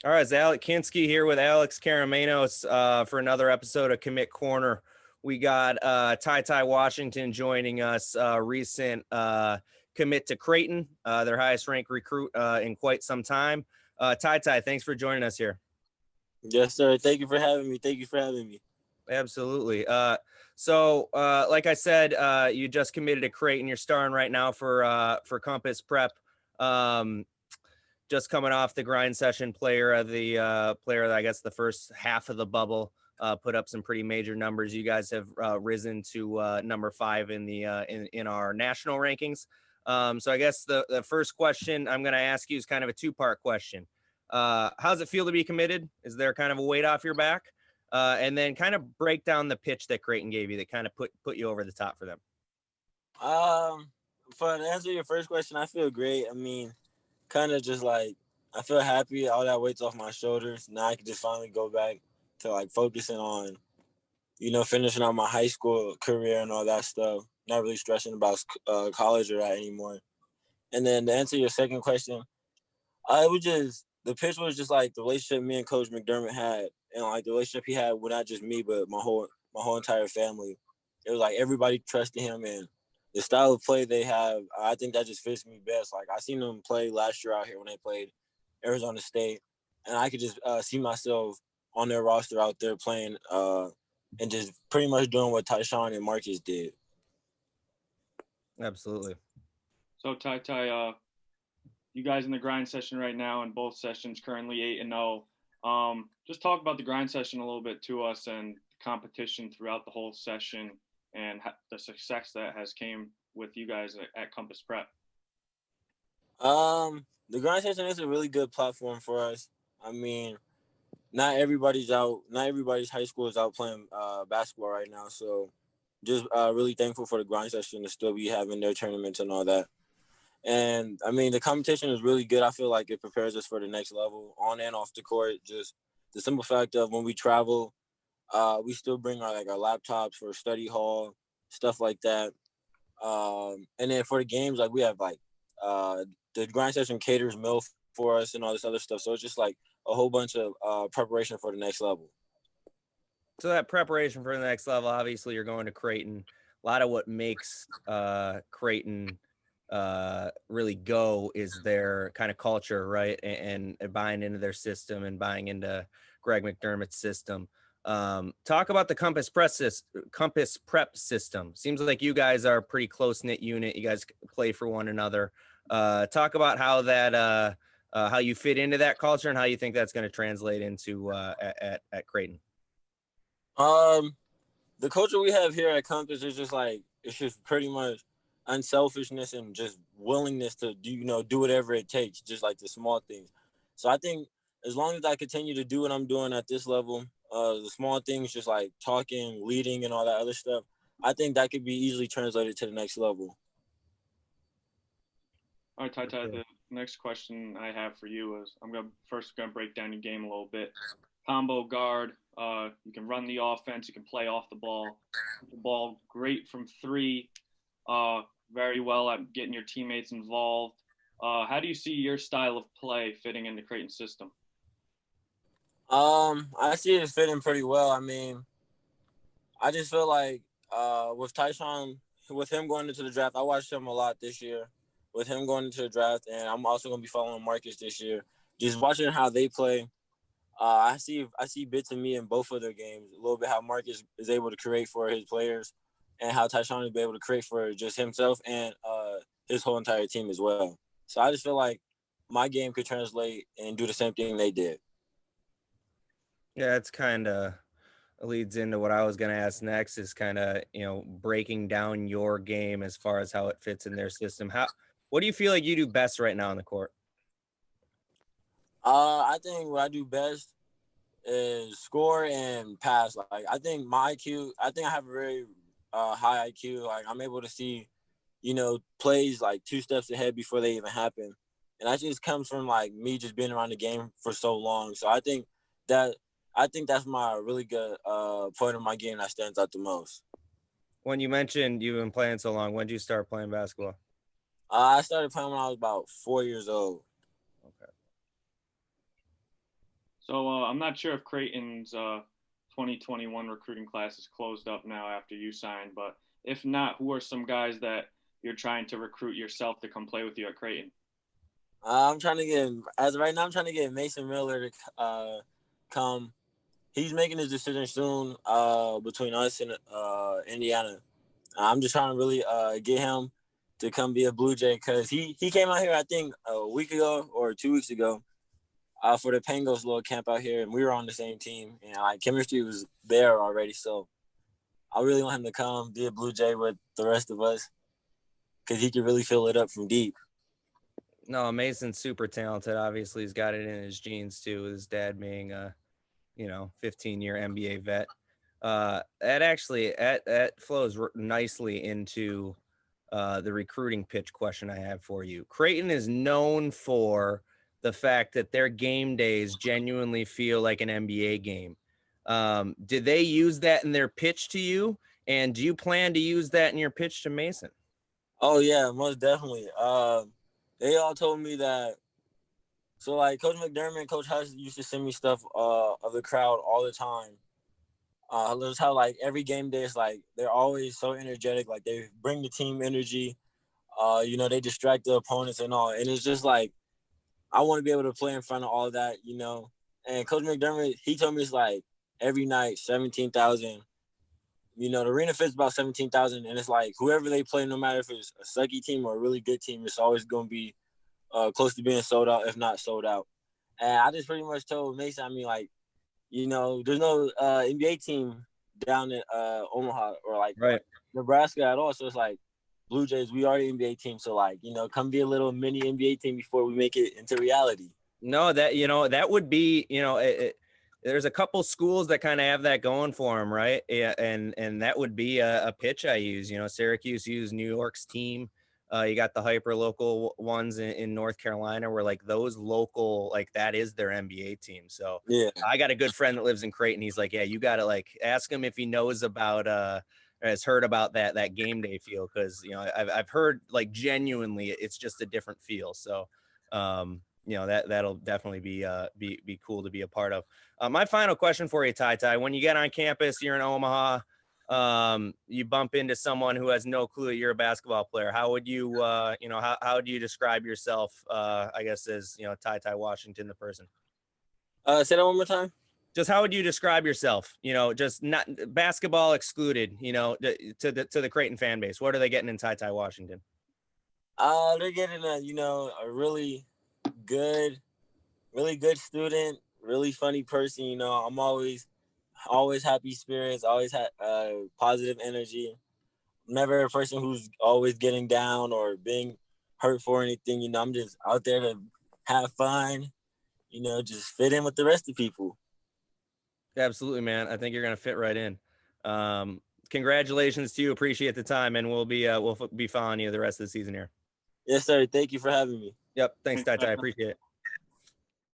All right, it's Alec Kinsky here with Alex Karamenos for another episode of Commit Corner. We got TyTy Washington joining us, recent commit to Creighton, their highest ranked recruit in quite some time. TyTy, thanks for joining us here. Yes, sir. Thank you for having me. Absolutely. So like I said, you just committed to Creighton. You're starring right now for Compass Prep. Just coming off the grind session player of I guess the first half of the bubble, put up some pretty major numbers. You guys have risen to number 5 in the in our national rankings. So I guess the first question I'm going to ask you is kind of a 2-part question. How's it feel to be committed? Is there kind of a weight off your back? And then kind of break down the pitch that Creighton gave you that kind of put you over the top for them. For to answer your first question, I feel great. I mean, kind of just like I feel happy. All that weight's off my shoulders. Now I can just finally go back to like focusing on, finishing out my high school career and all that stuff. Not really stressing about college or that anymore. And then to answer your second question, the pitch was just like the relationship me and Coach McDermott had, and like the relationship he had with not just me but my whole entire family. It was like everybody trusted him, and the style of play they have, I think that just fits me best. Like I seen them play last year out here when they played Arizona State, and I could just see myself on their roster out there playing and just pretty much doing what Tyshawn and Marcus did. Absolutely. So TyTy, you guys in the grind session right now, in both sessions currently 8-0. Just talk about the grind session a little bit to us and the competition throughout the whole session and the success that has came with you guys at Compass Prep. The grind session is a really good platform for us. I mean, not everybody's high school is out playing basketball right now. So just really thankful for the grind session to still be having their tournaments and all that. And I mean, the competition is really good. I feel like it prepares us for the next level on and off the court. Just the simple fact of when we travel, we still bring our laptops for study hall, stuff like that. And then for the games, like we have the grind session caters meal for us and all this other stuff. So it's just like a whole bunch of preparation for the next level. So that preparation for the next level, obviously you're going to Creighton. A lot of what makes Creighton really go is their kind of culture, right? And buying into their system and buying into Greg McDermott's system. Talk about the Compass Prep system. Seems like you guys are a pretty close-knit unit. You guys play for one another. Talk about how that how you fit into that culture and how you think that's going to translate into at Creighton. The culture we have here at Compass is just like, it's just pretty much unselfishness and just willingness to do whatever it takes, just like the small things. So I think as long as I continue to do what I'm doing at this level, the small things, just like talking, leading, and all that other stuff, I think that could be easily translated to the next level. All right, TyTy, the next question I have for you is I'm gonna break down your game a little bit. Combo guard, you can run the offense, you can play off the ball great from 3, very well at getting your teammates involved. How do you see your style of play fitting in the Creighton system? I see it fitting pretty well. I mean, I just feel like with Tyshawn, with him going into the draft, I watched him a lot this year. With him going into the draft, and I'm also going to be following Marcus this year. Just watching how they play, I see bits of me in both of their games. A little bit how Marcus is able to create for his players, and how Tyshawn will be able to create for just himself and his whole entire team as well. So I just feel like my game could translate and do the same thing they did. Yeah, it's kind of leads into what I was going to ask next is kind of, breaking down your game as far as how it fits in their system. What do you feel like you do best right now on the court? I think what I do best is score and pass. Like I think my IQ, I have a very high IQ. Like I'm able to see, plays like 2 steps ahead before they even happen. And that just comes from like me just being around the game for so long. So I think that's my really good point of my game that stands out the most. When you mentioned you've been playing so long, when did you start playing basketball? I started playing when I was about 4 years old. Okay. So I'm not sure if Creighton's 2021 recruiting class is closed up now after you signed, but if not, who are some guys that you're trying to recruit yourself to come play with you at Creighton? I'm trying to get, as of right now, I'm trying to get Mason Miller to come. He's making his decision soon between us and Indiana. I'm just trying to really get him to come be a Blue Jay because he came out here, I think, a week ago or 2 weeks ago for the Pangos little camp out here, and we were on the same team. And like chemistry was there already, so I really want him to come be a Blue Jay with the rest of us because he can really fill it up from deep. No, Mason's super talented. Obviously, he's got it in his genes too, with his dad being a 15-year NBA vet. That flows nicely into the recruiting pitch question I have for you. Creighton is known for the fact that their game days genuinely feel like an NBA game. Did they use that in their pitch to you? And do you plan to use that in your pitch to Mason? Oh yeah, most definitely. They all told me that. So like Coach McDermott and Coach Huss used to send me stuff of the crowd all the time. That's how like every game day is like they're always so energetic. Like they bring the team energy. They distract the opponents and all. And it's just like I want to be able to play in front of all of that. And Coach McDermott, he told me it's like every night 17,000. The arena fits about 17,000, and it's like whoever they play, no matter if it's a sucky team or a really good team, it's always going to be close to being sold out, if not sold out. And I just pretty much told Mason, I mean, like, there's no NBA team down in Omaha or like right. Nebraska at all. So it's like Blue Jays, we are the NBA team. So like, come be a little mini NBA team before we make it into reality. No, that would be, there's a couple schools that kind of have that going for them, right? Yeah, and that would be a pitch I use. Syracuse used New York's team. You got the hyper local ones in North Carolina where like those local, like that is their NBA team. So yeah, I got a good friend that lives in Creighton. He's like, yeah, you got to like ask him if he knows about, has heard about that game day feel. Cause I've heard like genuinely it's just a different feel. So, that'll definitely be cool to be a part of. My final question for you, TyTy, when you get on campus, you're in Omaha, you bump into someone who has no clue that you're a basketball player. How would you, how do you describe yourself, I guess, as, TyTy Washington, the person? Say that one more time. Just how would you describe yourself? Just not basketball excluded, to the Creighton fan base. What are they getting in TyTy Washington? They're getting a really good student, really funny person. I'm always happy spirits, always had positive energy. Never a person who's always getting down or being hurt for anything. I'm just out there to have fun, just fit in with the rest of the people. Absolutely, man. I think you're going to fit right in. Congratulations to you. Appreciate the time, and we'll be following you the rest of the season here. Yes, sir. Thank you for having me. Yep. Thanks, TyTy. I appreciate it.